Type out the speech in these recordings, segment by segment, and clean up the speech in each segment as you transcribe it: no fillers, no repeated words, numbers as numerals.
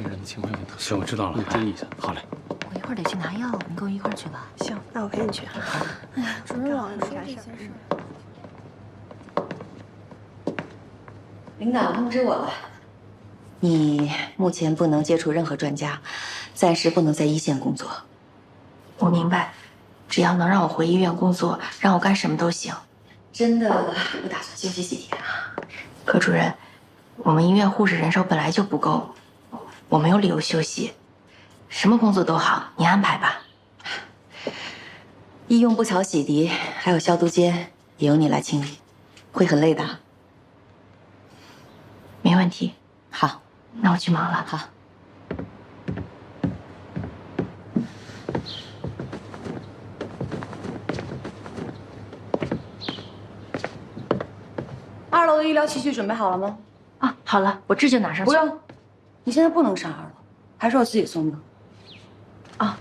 病人的情况有点特殊。行，我知道了，你注意一下。好嘞。我一会儿得去拿药，你跟我一块儿去吧。行，那我陪你去。哎呀，主任老是说这些事儿。领导通知我了，你目前不能接触任何专家，暂时不能在一线工作。我明白，只要能让我回医院工作，让我干什么都行。真的不打算休息几天啊？柯主任，我们医院护士人手本来就不够，我没有理由休息。什么工作都好，你安排吧。医用步桥洗涤，还有消毒间也由你来清理，会很累的。没问题。好，那我去忙了。好。2楼的医疗器具准备好了吗？啊，好了，我这就拿上去。不用，你现在不能上2楼，还是我自己送的。啊。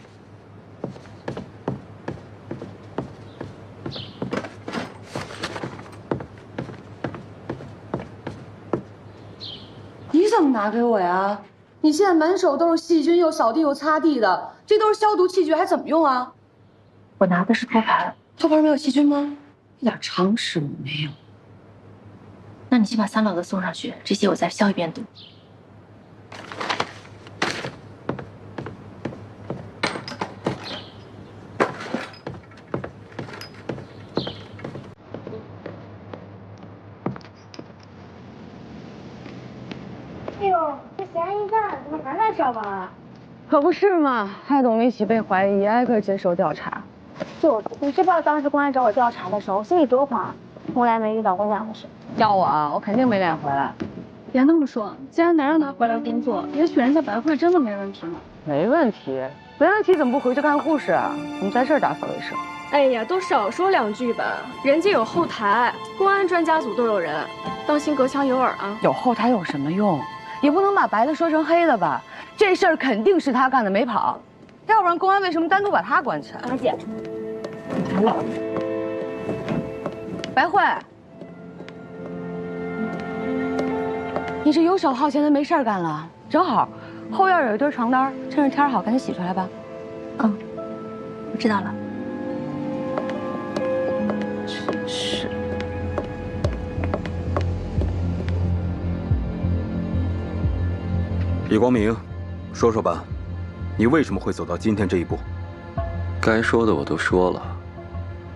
你怎么拿给我呀？你现在满手都是细菌，又扫地又擦地的，这都是消毒器具，还怎么用啊？我拿的是托盘。托盘没有细菌吗？一点常识都没有。那你先把3楼的送上去，这些我再消一遍毒。哎呦，这嫌疑犯怎么还在上班啊？可不是嘛，害得我们一起被怀疑，挨个接受调查。你知不知道当时公安找我调查的时候，我心里多慌，从来没遇到过这样的事。要我啊，我肯定没脸回来。别那么说，既然能让他回来工作，也许人家白慧真的没问题呢。没问题，没问题怎么不回去干护士啊？怎么在这儿打扫卫生？哎呀，都少说2句吧，人家有后台，公安专家组都有人，当心隔墙有耳啊。有后台有什么用？也不能把白的说成黑的吧？这事儿肯定是他干的，没跑，要不然公安为什么单独把他关起来？马姐，白慧，你这游手好闲的没事儿干了，正好后院有一堆床单，趁着天好赶紧洗出来吧。嗯，我知道了。是。李光明，说说吧，你为什么会走到今天这一步？该说的我都说了，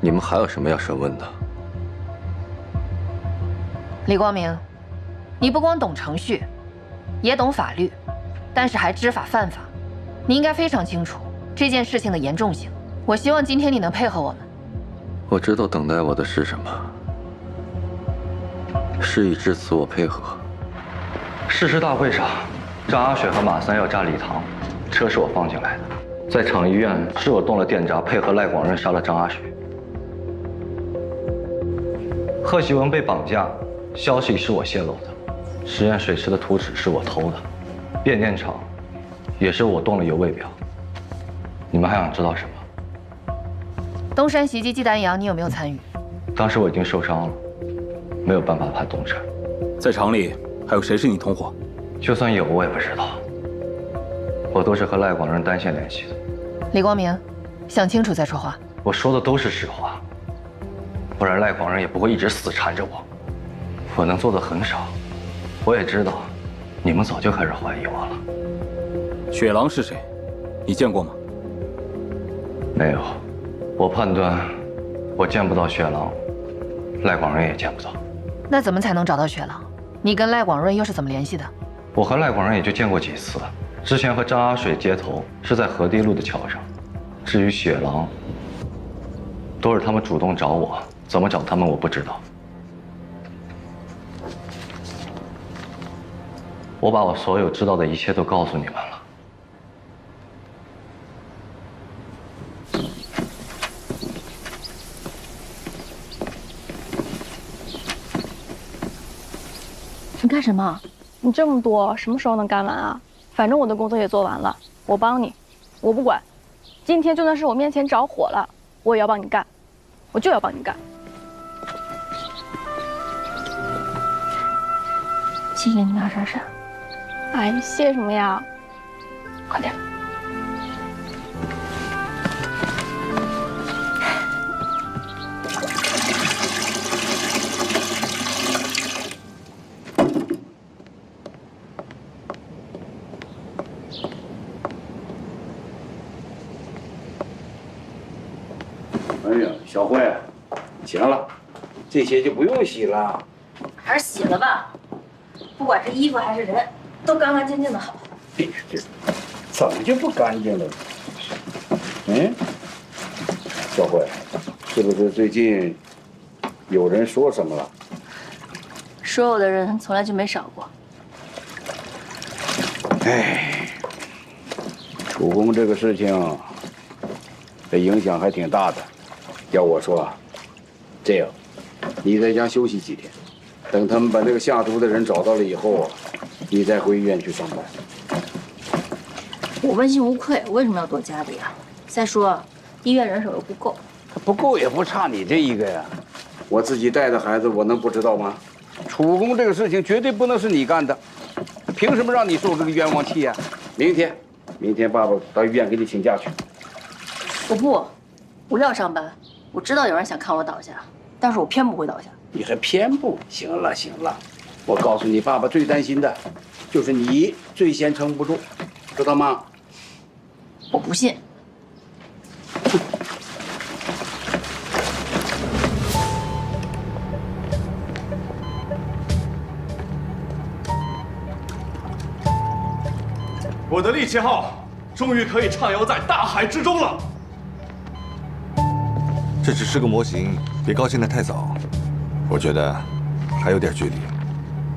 你们还有什么要审问的？李光明，你不光懂程序，也懂法律，但是还知法犯法，你应该非常清楚这件事情的严重性。我希望今天你能配合我们。我知道等待我的是什么，事已至此，我配合。誓师大会上，张阿雪和马三要炸礼堂，车是我放进来的。在厂医院是我动了电闸，配合赖广润杀了张阿雪。贺喜文被绑架，消息是我泄露的。实验水池的图纸是我偷的，变电厂也是我动了油位表。你们还想知道什么？东山袭击季丹阳，你有没有参与？当时我已经受伤了，没有办法判东山。在厂里还有谁是你同伙？就算有，我也不知道。我都是和赖广润单线联系的。李光明，想清楚再说话。我说的都是实话，不然赖广润也不会一直死缠着我。我能做的很少，我也知道，你们早就开始怀疑我了。雪狼是谁？你见过吗？没有，我判断我见不到雪狼，赖广润也见不到。那怎么才能找到雪狼？你跟赖广润又是怎么联系的？我和赖广润也就见过几次，之前和张阿水接头是在河堤路的桥上。至于雪狼，都是他们主动找我，怎么找他们我不知道。我把我所有知道的一切都告诉你们了。你干什么？你这么多，什么时候能干完啊？反正我的工作也做完了，我帮你，我不管。今天就算是我面前着火了，我也要帮你干，我就要帮你干。谢谢你，马珊珊。哎，谢什么呀？快点。哎呀，小慧，行了，这些就不用洗了。还是洗了吧，不管是衣服还是人，都干干净净的好。哎呀，这怎么就不干净了？嗯，小慧，是不是最近有人说什么了？说我的人从来就没少过。哎，楚公这个事情，这影响还挺大的。要我说，这样，你在家休息几天，等他们把那个下毒的人找到了以后，你再回医院去上班。我问心无愧，我为什么要躲家里啊？再说，医院人手又不够。不够也不差你这一个呀。我自己带的孩子，我能不知道吗？楚公这个事情绝对不能是你干的，凭什么让你受这个冤枉气呀？明天爸爸到医院给你请假去。我要上班。我知道有人想看我倒下，但是我偏不会倒下。你还偏不？行了，我告诉你，爸爸最担心的，就是你最先撑不住，知道吗？我不信。我的力气号终于可以畅游在大海之中了。这只是个模型，别高兴得太早。我觉得还有点距离。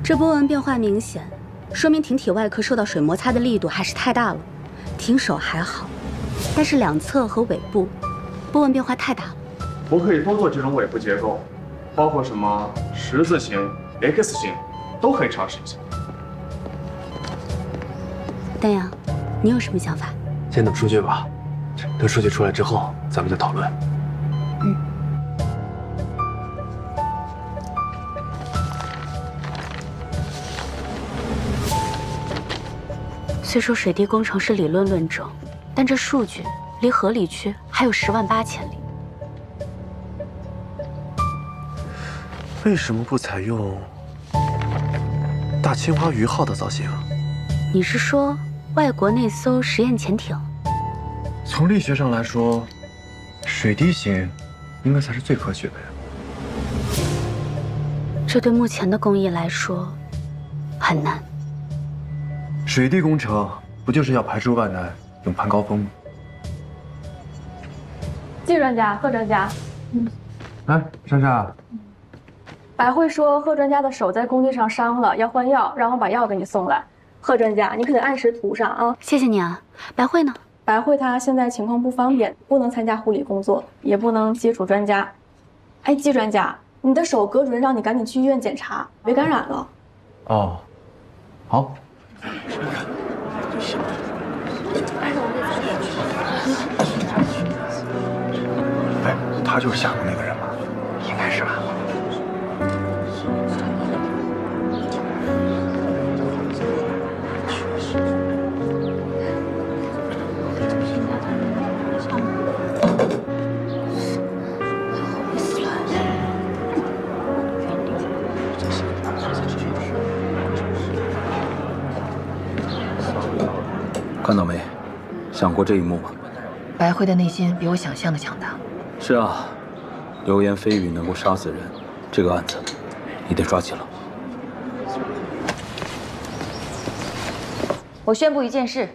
这波纹变化明显，说明艇体外壳受到水摩擦的力度还是太大了。艇首还好，但是两侧和尾部波纹变化太大了。我可以多做几种尾部结构，包括什么十字形、X 形，都可以尝试一下。丹阳，你有什么想法？先等数据吧，等数据出来之后，咱们再讨论。虽说水滴工程是理论论证，但这数据离合理区还有108000里。为什么不采用大青花鱼号的造型？你是说外国那艘实验潜艇？从力学上来说，水滴型应该才是最科学的呀。这对目前的工艺来说很难。水滴工程不就是要排除万难，勇攀高峰吗？季专家、贺专家，哎，珊珊，白慧说贺专家的手在工地上伤了，要换药，让我把药给你送来。贺专家，你可得按时涂上啊！谢谢你啊。白慧呢？白慧她现在情况不方便，不能参加护理工作，也不能接触专家。哎，季专家，你的手葛主任让你赶紧去医院检查，别感染了。哦，好。哎，他就是下毒那个人吗？应该是吧。看到没？想过这一幕吗？白慧的内心比我想象的强大。是啊，流言蜚语能够杀死人，这个案子你得抓起了。我宣布一件事，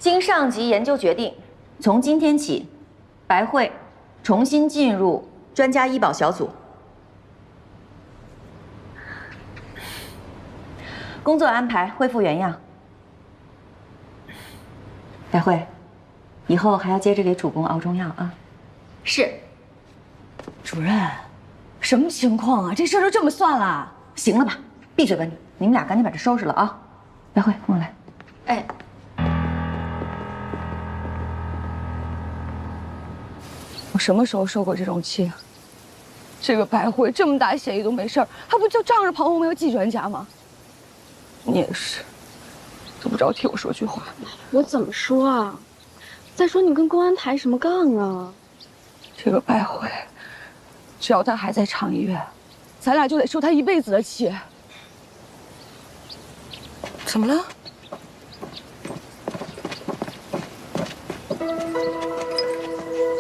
经上级研究决定，从今天起，白慧重新进入专家医保小组，工作安排恢复原样。白慧，以后还要接着给主公熬中药啊。是。主任，什么情况啊？这事儿就这么算了？行了吧，闭嘴吧你！你们俩赶紧把这收拾了啊！白慧，跟我来。哎。我什么时候受过这种气啊？这个白慧这么大嫌疑都没事儿，还不就仗着庞红梅和季专家吗？你也是，怎么着替我说句话？我怎么说啊？再说你跟公安抬什么杠啊？这个白慧，只要他还在厂医院，咱俩就得受他一辈子的气。怎么了？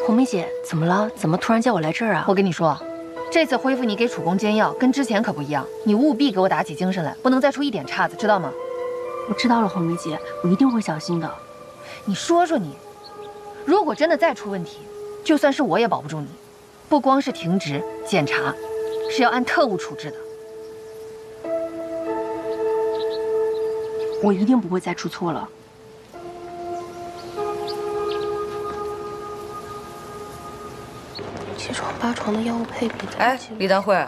红梅姐，怎么了？怎么突然叫我来这儿啊？我跟你说，这次恢复你给楚公煎药，跟之前可不一样，你务必给我打起精神来，不能再出一点岔子，知道吗？我知道了，红梅姐，我一定会小心的。你说说你，如果真的再出问题，就算是我也保不住你。不光是停职检查，是要按特务处置的。我一定不会再出错了。七床八床的药物配比。哎，李丹慧，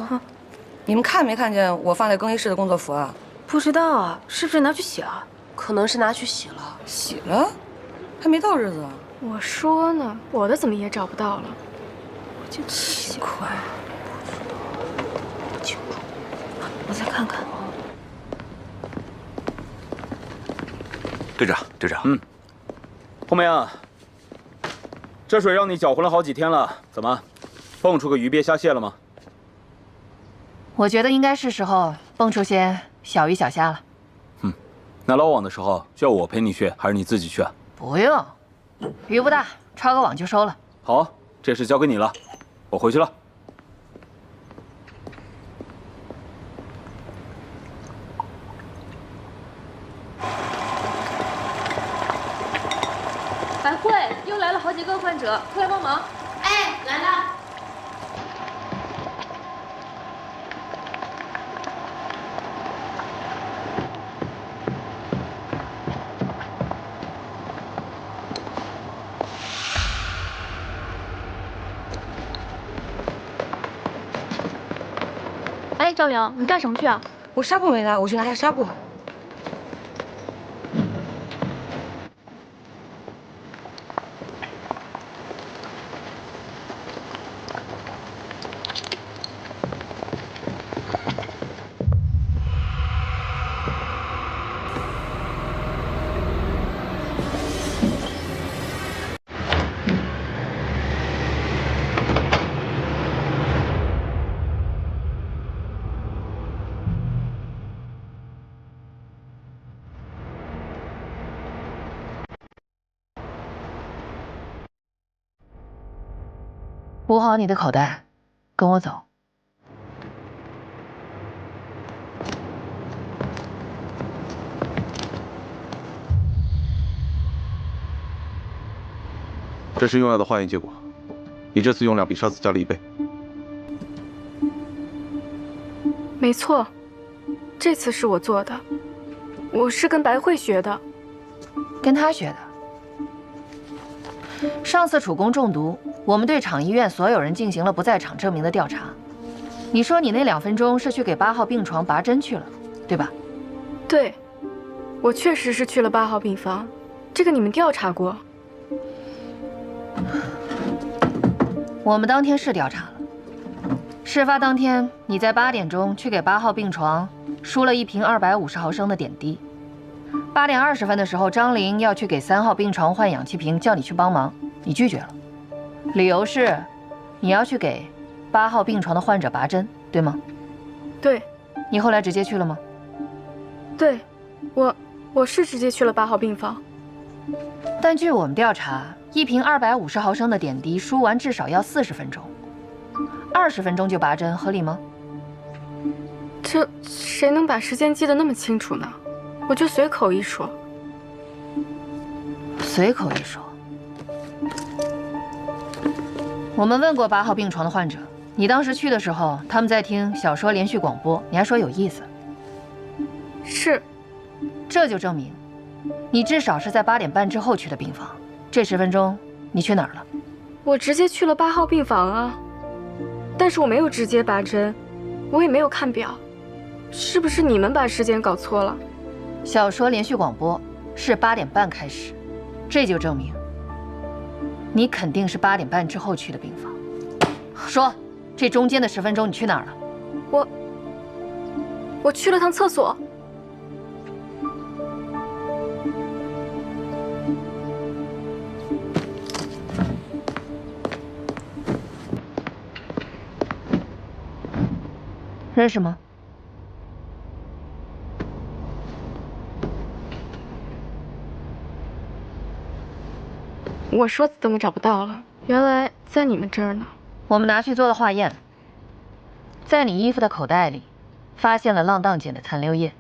你们看没看见我放在更衣室的工作服啊？不知道啊，是不是拿去洗了？可能是拿去洗了。洗了？还没到日子啊。我说呢，我的怎么也找不到了？我就奇怪，不清楚，我再看看。队长，红梅啊，这水让你搅和了好几天了，怎么，蹦出个鱼鳖虾蟹了吗？我觉得应该是时候蹦出些小鱼小虾了。那捞网的时候需要我陪你去，还是你自己去啊？不用，鱼不大，抄个网就收了。好，这事交给你了，我回去了。白慧，又来了好几个患者，快来帮忙！哎，来了。哎，赵阳，你干什么去啊？我纱布没拿，我去拿下纱布。捂好你的口袋，跟我走。这是用药的化验结果，你这次用量比上次加了1倍。没错，这次是我做的，我是跟白慧学的。跟他学的。上次楚公中毒，我们对厂医院所有人进行了不在场证明的调查。你说你那2分钟是去给8号病床拔针去了，对吧？对，我确实是去了8号病房，这个你们调查过。我们当天是调查了。事发当天，你在8点钟去给8号病床输了1瓶250毫升的点滴。8点20分的时候，张玲要去给3号病床换氧气瓶，叫你去帮忙，你拒绝了，理由是你要去给8号病床的患者拔针，对吗？对。你后来直接去了吗？对，我是直接去了8号病房。但据我们调查，1瓶250毫升的点滴输完至少要40分钟，20分钟就拔针，合理吗？这谁能把时间记得那么清楚呢？我就随口一说。随口一说。我们问过8号病床的患者，你当时去的时候，他们在听小说连续广播，你还说有意思。是。这就证明，你至少是在8点半之后去的病房。这10分钟你去哪儿了？我直接去了8号病房啊，但是我没有直接拔针，我也没有看表，是不是你们把时间搞错了？小说连续广播是8点半开始，这就证明你肯定是8点半之后去的病房。说，这中间的10分钟你去哪儿了？我去了趟厕所。认识吗？我说怎么找不到了？原来在你们这儿呢。我们拿去做了化验，在你衣服的口袋里发现了浪荡碱的残留液。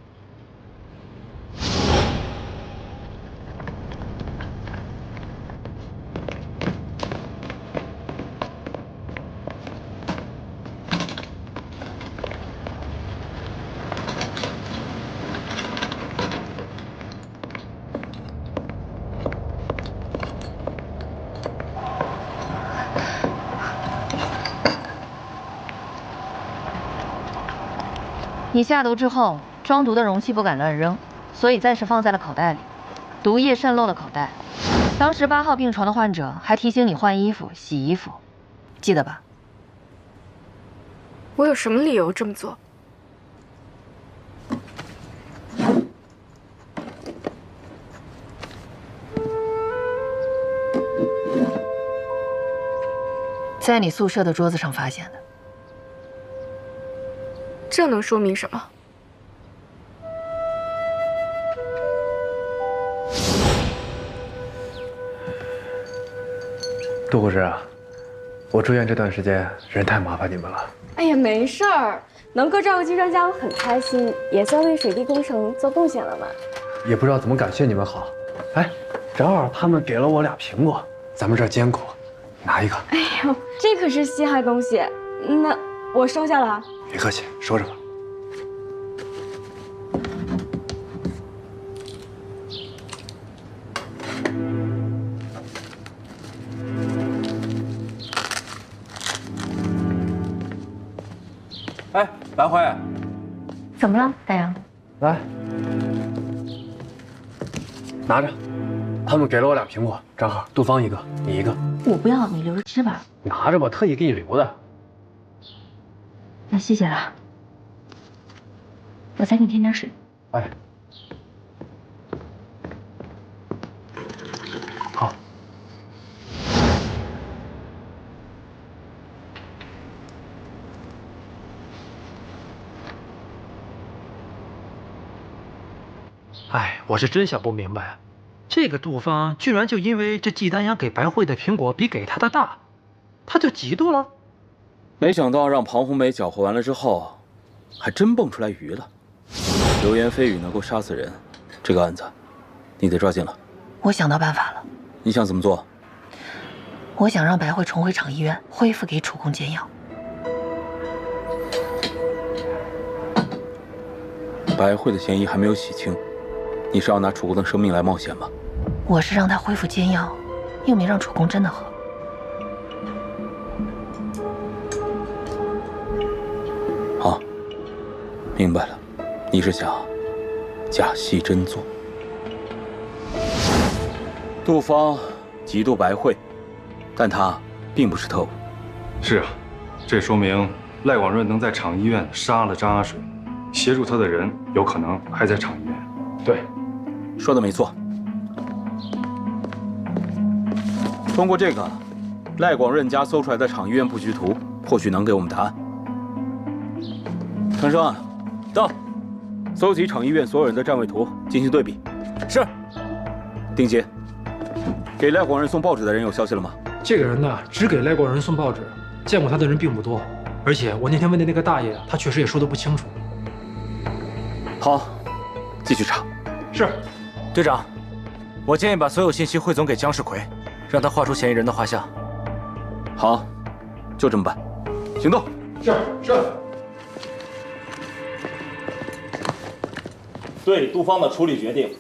你下毒之后，装毒的容器不敢乱扔，所以暂时放在了口袋里。毒液渗漏了口袋。当时8号病床的患者还提醒你换衣服、洗衣服，记得吧？我有什么理由这么做？在你宿舍的桌子上发现的。这能说明什么？杜护士啊，我住院这段时间人太麻烦你们了。哎呀，没事儿，能够照顾金专家，我很开心，也算为水滴工程做贡献了嘛。也不知道怎么感谢你们好。哎，正好他们给了我2苹果，咱们这儿艰苦，拿一个。哎呦，这可是稀罕东西，那我收下了。别客气，收着吧。哎，白辉，怎么了，大洋？来，拿着。他们给了我2苹果，正好杜芳一个，你一个。我不要，你留着吃吧。拿着吧，特意给你留的。那谢谢了。我再给你添点水。哎，好。哎，我是真想不明白，这个杜芳居然就因为这季丹阳给白慧的苹果比给他的大，他就嫉妒了。没想到让庞红梅搅和完了之后，还真蹦出来鱼了。流言蜚语能够杀死人，这个案子你得抓紧了。我想到办法了。你想怎么做？我想让白慧重回厂医院，恢复给楚公煎药。白慧的嫌疑还没有洗清，你是要拿楚公的生命来冒险吗？我是让他恢复煎药，又没让楚公真的喝。好，明白了，你是想假戏真做。杜芳嫉妒白慧，但他并不是特务。是啊，这说明赖广润能在厂医院杀了张阿水，协助他的人有可能还在厂医院。对，说的没错。通过这个，赖广润家搜出来的厂医院布局图，或许能给我们答案。陈生，到，搜集厂医院所有人的站位图进行对比。是。丁杰，给赖广润送报纸的人有消息了吗？这个人呢，只给赖广仁送报纸，见过他的人并不多，而且我那天问的那个大爷，他确实也说得不清楚。好，继续查。是，队长，我建议把所有信息汇总给姜世奎，让他画出嫌疑人的画像。好，就这么办。行动。是。对杜芳的处理决定：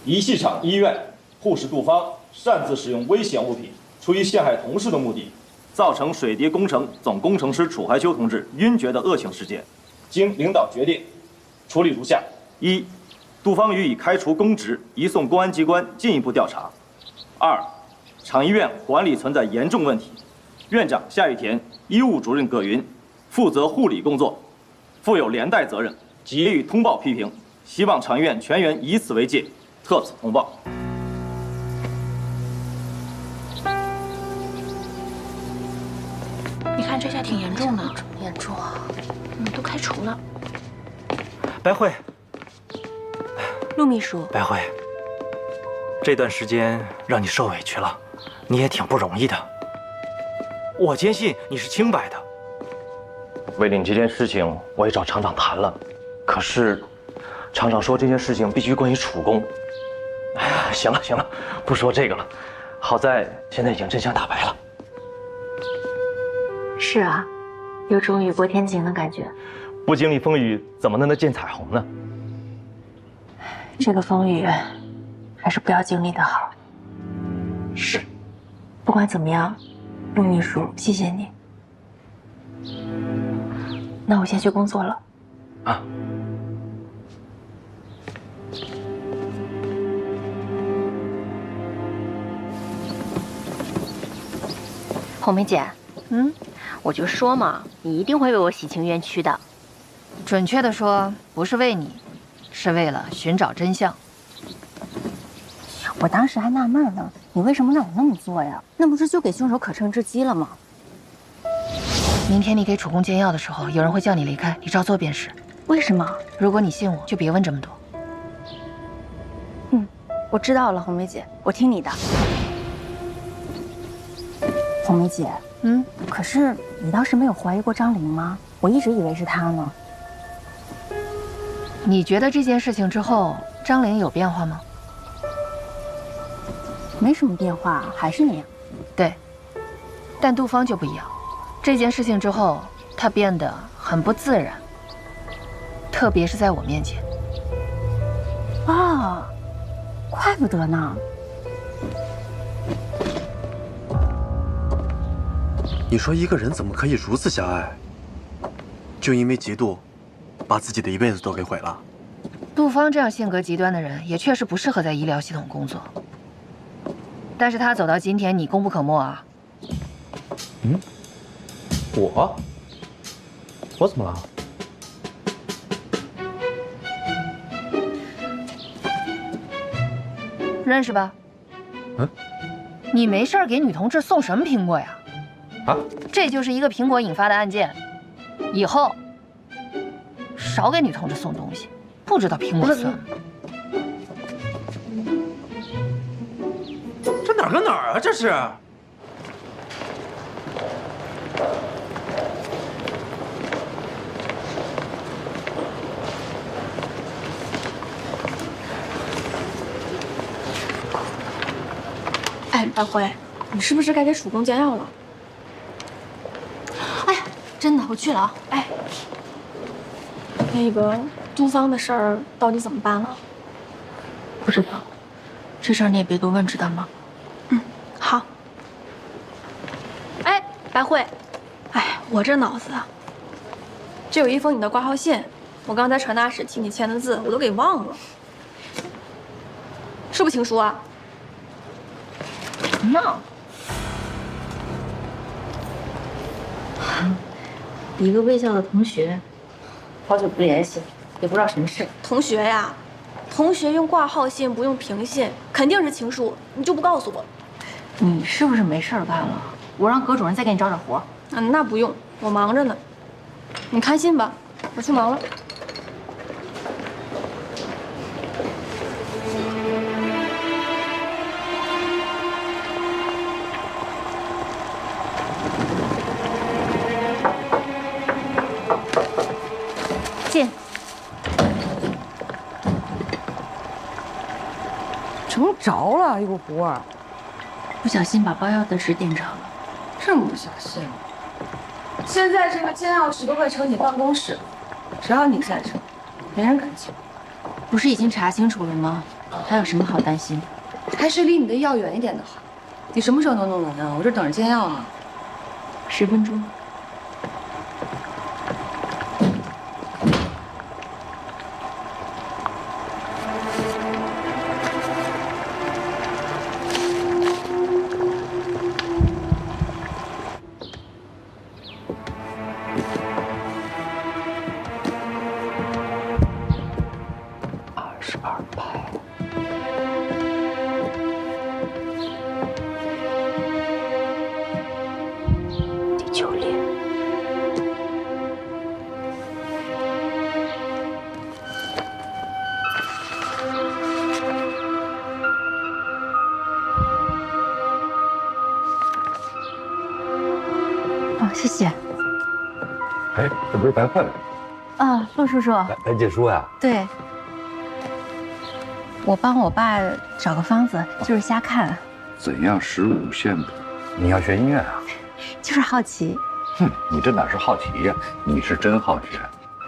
一系厂医院护士杜芳擅自使用危险物品，出于陷害同事的目的，造成水滴工程总工程师楚怀秋同志晕厥的恶性事件，经领导决定，处理如下：一、杜芳予以开除公职，移送公安机关进一步调查；二、厂医院管理存在严重问题，院长夏玉田、医务主任葛云负责护理工作，负有连带责任，给予通报批评。希望厂医院全员以此为戒，特此通报。你看这下挺严重的，严重啊！都开除呢。白慧，陆秘书，白慧，这段时间让你受委屈了，你也挺不容易的。我坚信你是清白的。为了你这件事情，我也找厂长谈了，可是厂长说这件事情必须关于楚公。哎呀，行了行了，不说这个了。好在现在已经真相大白了。是啊，有种雨过天晴的感觉。不经历风雨，怎么能见彩虹呢？这个风雨，还是不要经历的好。是。不管怎么样，陆秘书，谢谢你。那我先去工作了。啊。红梅姐，我就说嘛，你一定会为我洗清冤屈的。准确的说，不是为你，是为了寻找真相。我当时还纳闷呢，你为什么让我那么做呀？那不是就给凶手可乘之机了吗？明天你给楚公煎药的时候，有人会叫你离开，你照做便是。为什么？如果你信我，就别问这么多。我知道了，红梅姐，我听你的。红梅姐，可是你当时没有怀疑过张玲吗？我一直以为是她呢。你觉得这件事情之后，张玲有变化吗？没什么变化，还是那样。对，但杜芳就不一样。这件事情之后，她变得很不自然，特别是在我面前。啊，怪不得呢。你说一个人怎么可以如此狭隘？就因为嫉妒，把自己的一辈子都给毁了？杜芳这样性格极端的人，也确实不适合在医疗系统工作。但是他走到今天，你功不可没啊。我怎么了？认识吧？你没事儿给女同志送什么苹果呀？啊？这就是一个苹果引发的案件，以后少给女同志送东西，不知道苹果酸。这哪儿跟哪儿啊？这是。哎，白辉，你是不是该给楚公煎药了？哎呀，真的，我去了啊。哎，那个杜芳的事儿到底怎么办了？不知道，这事儿你也别多问，知道吗？好。哎，白慧，哎，我这脑子啊，这有一封你的挂号信，我刚在传达室替你签的字，我都给忘了，是不是情书啊？闹。一个卫校的同学，好久不联系，也不知道什么事。同学呀，同学用挂号信不用平信，肯定是情书，你就不告诉我？你是不是没事儿干了？我让葛主任再给你找点活。那不用，我忙着呢。你看信吧，我去忙了。进。成着了，一股活儿。不小心把包药的纸点着了。这么不小心？现在这个煎药纸都快成你办公室了，只要你在这，没人敢进。不是已经查清楚了吗？还有什么好担心？还是离你的药远一点的好。你什么时候能弄完啊？我这等着煎药呢。10分钟。22拍。第9列。谢谢。哎，这不是白慧吗？啊，陆叔叔，来借书呀？对，我帮我爸找个方子，就是瞎看。怎样使五线谱？你要学音乐啊？就是好奇。哼，你这哪是好奇呀？你是真好学。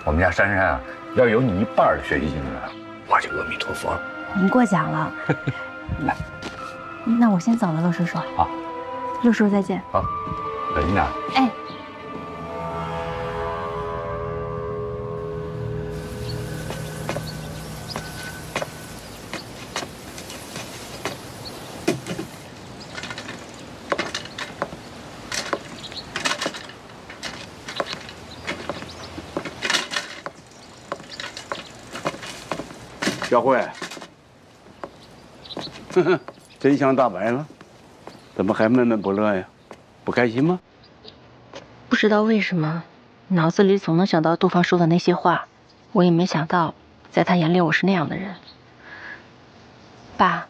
我们家珊珊啊，要有你一半的学习精神，我就阿弥陀佛了。您过奖了。来，那我先走了，陆叔叔。好，陆叔叔再见。好，小心点。哎。小慧，呵呵，真相大白了，怎么还闷闷不乐呀？不开心吗？不知道为什么，脑子里总能想到杜芳说的那些话，我也没想到，在他眼里我是那样的人。爸，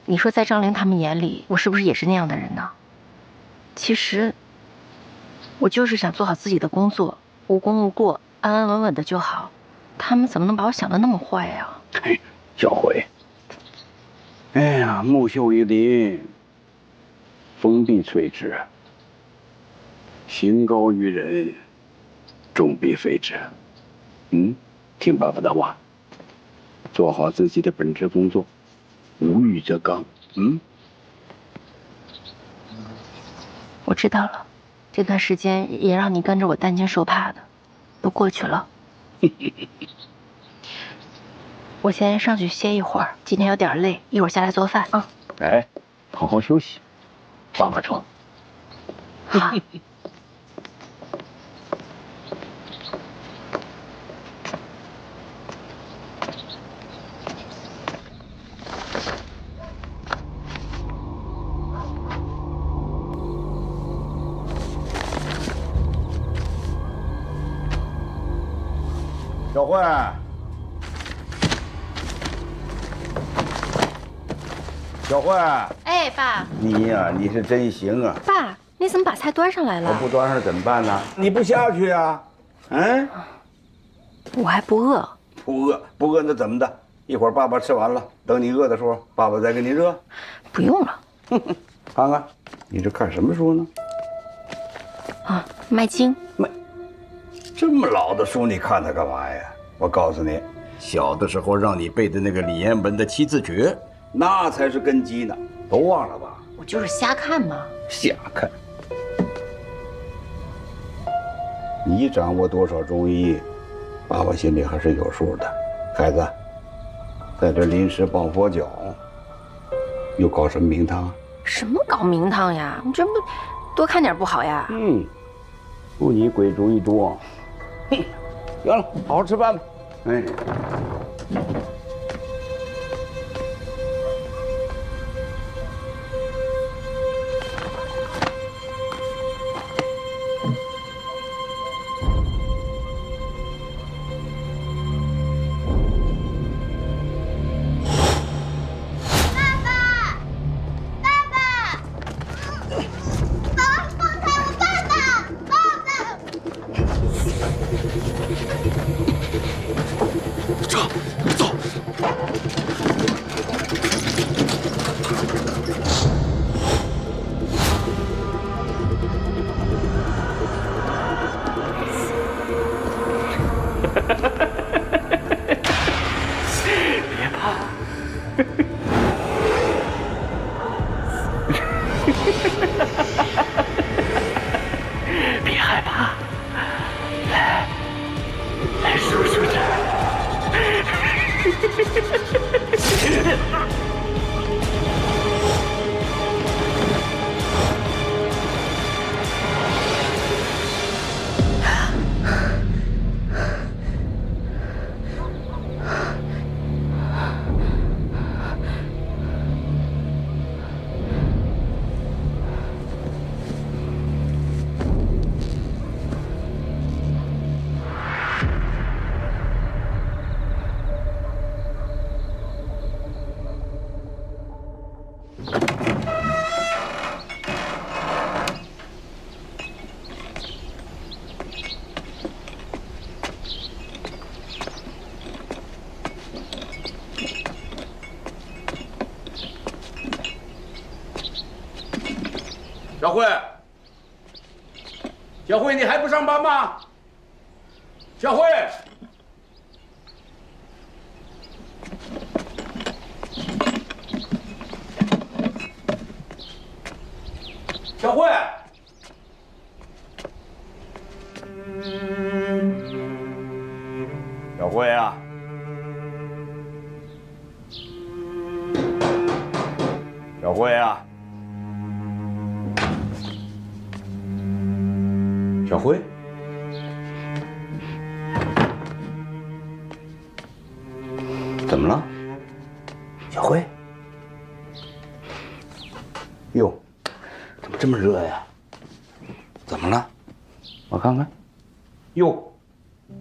你说在张玲他们眼里，我是不是也是那样的人呢？其实，我就是想做好自己的工作，无功无过，安安稳稳的就好。他们怎么能把我想的那么坏呀？嘿，小慧，哎呀，木秀于林，风必摧之；行高于人，终必废之。听爸爸的话，做好自己的本职工作，无欲则刚。我知道了，这段时间也让你跟着我担惊受怕的，都过去了。我先上去歇一会儿，今天有点累，一会儿下来做饭啊。哎，好好休息，帮帮床。好。小慧，小慧，哎，爸，你呀，你是真行啊！爸，你怎么把菜端上来了？我不端上怎么办呢？你不下去呀？我还不饿。不饿那怎么的？一会儿爸爸吃完了，等你饿的时候，爸爸再给你热。不用了。看看，你这看什么书呢？啊，《麦经》。这么老的书，你看它干嘛呀？我告诉你，小的时候让你背的那个李彦文的七字诀，那才是根基呢，都忘了吧？我就是瞎看嘛。瞎看。你掌握多少中医，爸爸心里还是有数的。孩子，在这临时抱佛脚，又搞什么名堂？什么搞名堂呀？你这不多看点不好呀？不你鬼主意多。行了，好好吃饭吧。哎。别怕，别害怕，来叔叔这儿。小慧，小慧，你还不上班吗？小慧，小慧，小慧啊！小慧啊！小慧，怎么了？小慧，哟，怎么这么热呀？怎么了？我看看。哟，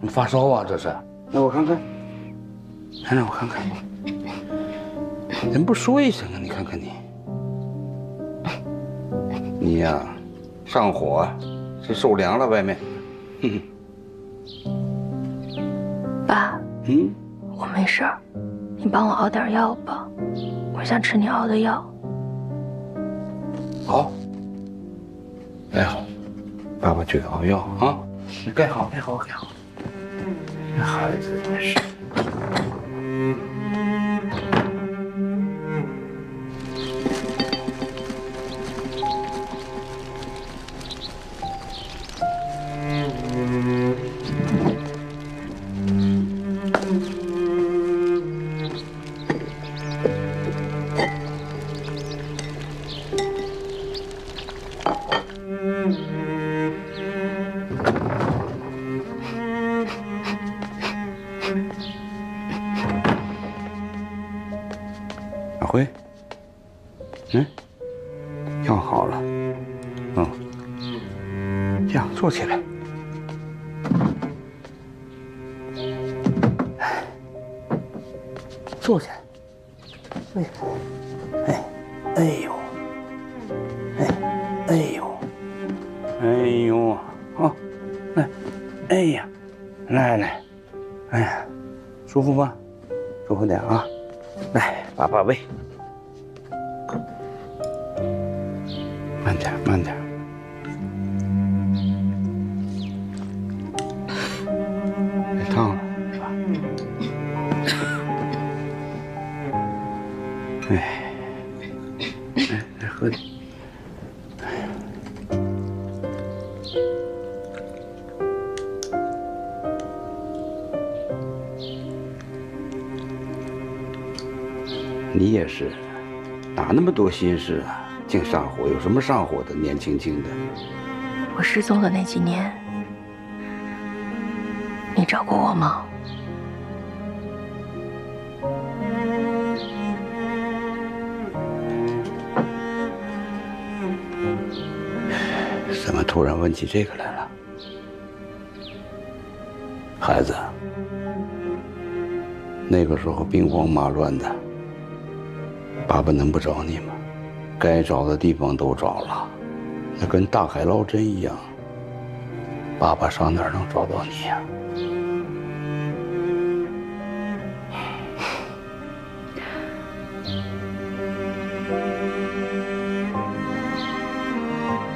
你发烧啊？这是？那我看看。让我看看。怎么不说一声啊？你看看你，你呀，上火啊，是受凉了外面。哼。爸，我没事儿，你帮我熬点药吧，我想吃你熬的药。好。哎好，爸爸去熬药啊。你盖好，盖好，盖好。这孩子真是。小辉，药好了，这样坐起来，坐下来，哎呦，哎呦，哎呦，好，来，哎呀，来，哎呀，舒服吗？舒服点啊，来，把胃。慢点，太烫了是吧？来喝点。你也是，哪那么多心事啊？净上火，有什么上火的？年轻轻的。我失踪的那几年，你找过我吗？怎么突然问起这个来了？孩子，那个时候兵荒马乱的，爸爸能不找你吗？该找的地方都找了，那跟大海捞针一样。爸爸上哪儿能找到你呀？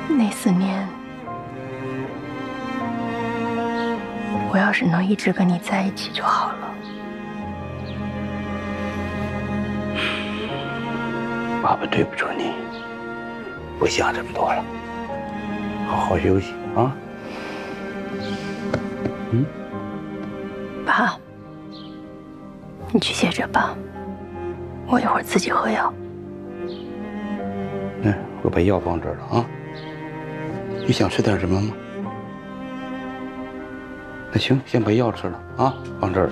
那4年，我要是能一直跟你在一起就好了。爸爸对不住你，不想这么多了，好好休息啊。爸，你去歇着吧，我一会儿自己喝药。我把药放这儿了啊。你想吃点什么吗？那行，先把药吃了啊，放这儿。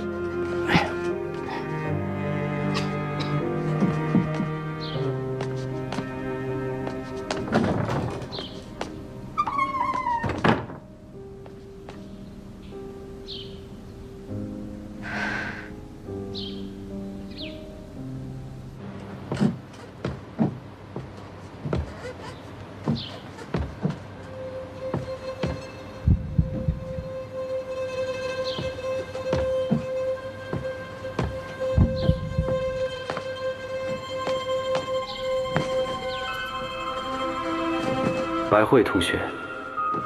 白慧同学，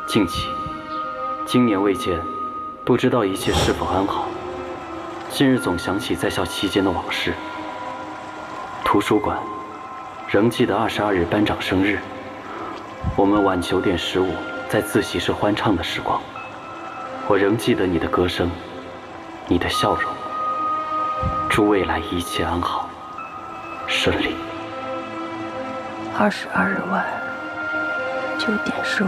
静琪，今年未见，不知道一切是否安好。近日总想起在校期间的往事。图书馆，仍记得22日班长生日，我们晚9点15在自习室欢唱的时光。我仍记得你的歌声，你的笑容。祝未来一切安好，顺利。22日晚9点15，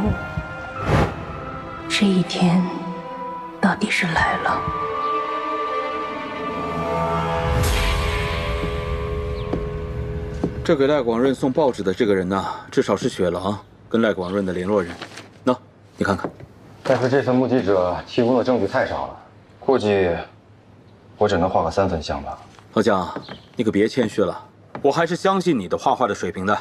这一天到底是来了。这给赖广润送报纸的这个人呢，至少是雪狼跟赖广润的联络人。喏，你看看。但是这份目击者提供的证据太少了，估计我只能画个3分像吧。老蒋，你可别谦虚了，我还是相信你的画画的水平的。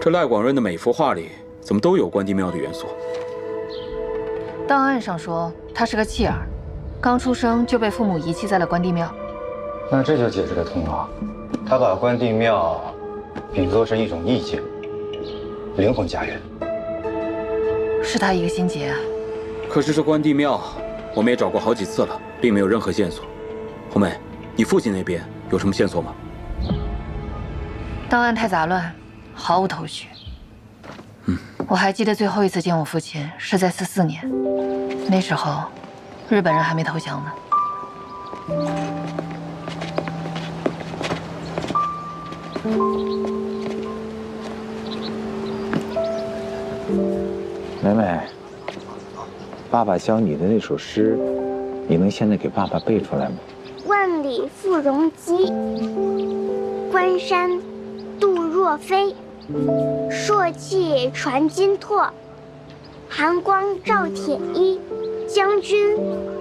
这赖广润的每幅画里，怎么都有关帝庙的元素？档案上说他是个弃儿，刚出生就被父母遗弃在了关帝庙。那这就解释得通了，他把关帝庙比作是一种意境，灵魂家园。是他一个心结啊。可是这关帝庙，我们也找过好几次了，并没有任何线索。红梅，你父亲那边有什么线索吗？档案太杂乱，毫无头绪。我还记得最后一次见我父亲是在44年，那时候日本人还没投降呢。梅梅，爸爸教你的那首诗，你能现在给爸爸背出来吗？万里赴戎机，关山度若飞。朔气传金柝，寒光照铁衣。将军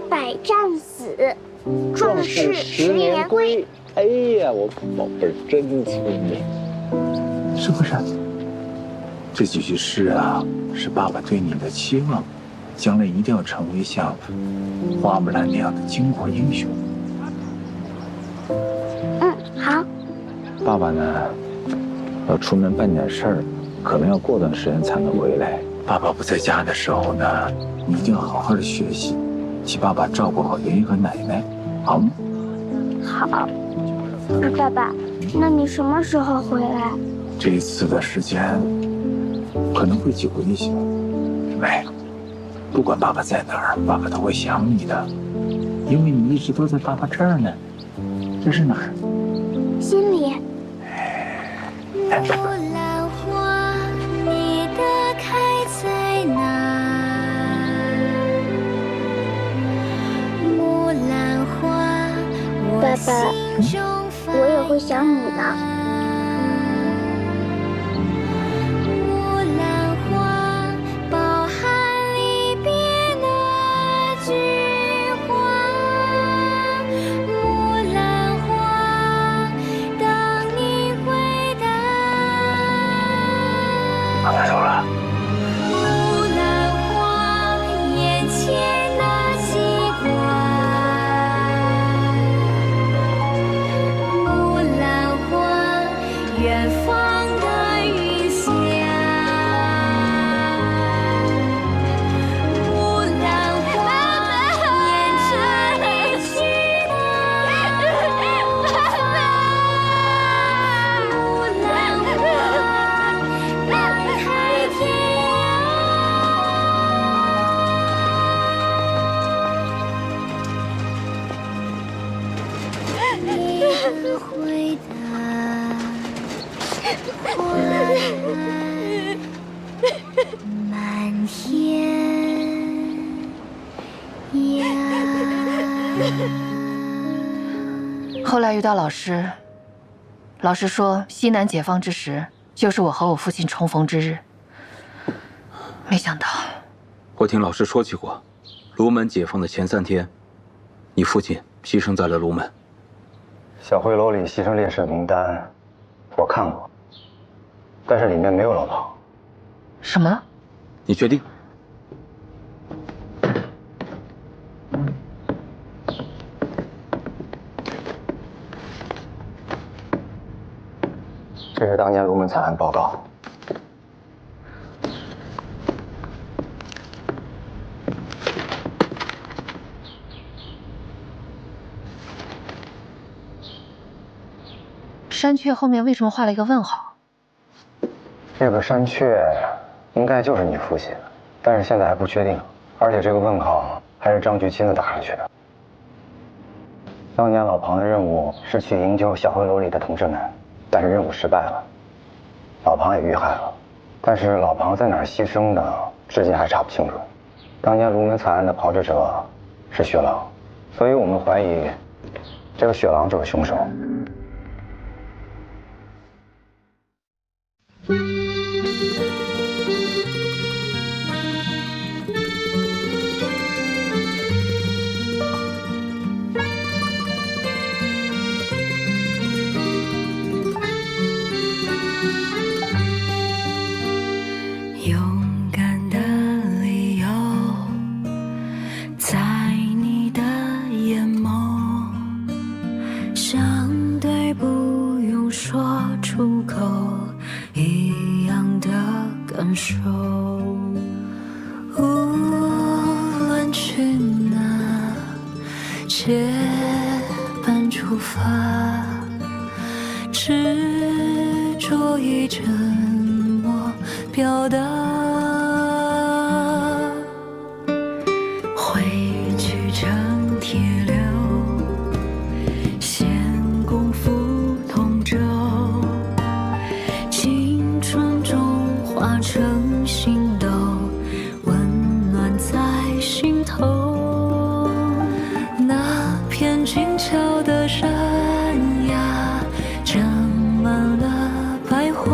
百战死，壮士10年归。哎呀，我宝贝儿真聪明，是不是？这几句诗啊，是爸爸对你的期望，将来一定要成为像花木兰那样的巾帼英雄。好。爸爸呢，要出门办点事儿，可能要过段时间才能回来。爸爸不在家的时候呢，你一定要好好的学习，替爸爸照顾好爷爷和奶奶，好吗？好。爸爸，那你什么时候回来？这一次的时间可能会久一些。喂，不管爸爸在哪儿，爸爸都会想你的，因为你一直都在爸爸这儿呢。这是哪儿？心里。木兰花，你的开在哪？木兰花，爸爸，我也会想你的。木兰花，饱含离别那句话。木兰花，当你回答。爸爸走了。木兰花，眼前那西瓜。木兰花，远方的云霞。木兰花，沿着你去的路木兰花，浪开天涯。你的回答，花满天涯。后来遇到老师，老师说西南解放之时，就是我和我父亲重逢之日。没想到，我听老师说起过，卢门解放的前3天，你父亲牺牲在了卢门。小会楼里牺牲烈士名单，我看过，但是里面没有老庞。什么？你确定？这是当年龙门惨案报告。山雀后面为什么画了一个问号？这个山雀应该就是你父亲，但是现在还不确定，而且这个问号还是张局亲自打上去的。当年老庞的任务是去营救小灰楼里的同志们，但是任务失败了，老庞也遇害了，但是老庞在哪儿牺牲的，至今还查不清楚。当年龙门惨案的炮制者是雪狼，所以我们怀疑这个雪狼就是凶手。勇敢的理由，在你的眼眸，相对不用说出口一样的感受。无论去哪，结伴出发，执着于沉默表达，汇聚成铁流，献功夫同舟，青春中化成星斗，温暖在心头。那片静悄的山崖，长满了白花，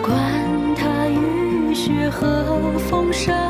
管它雨雪和风沙。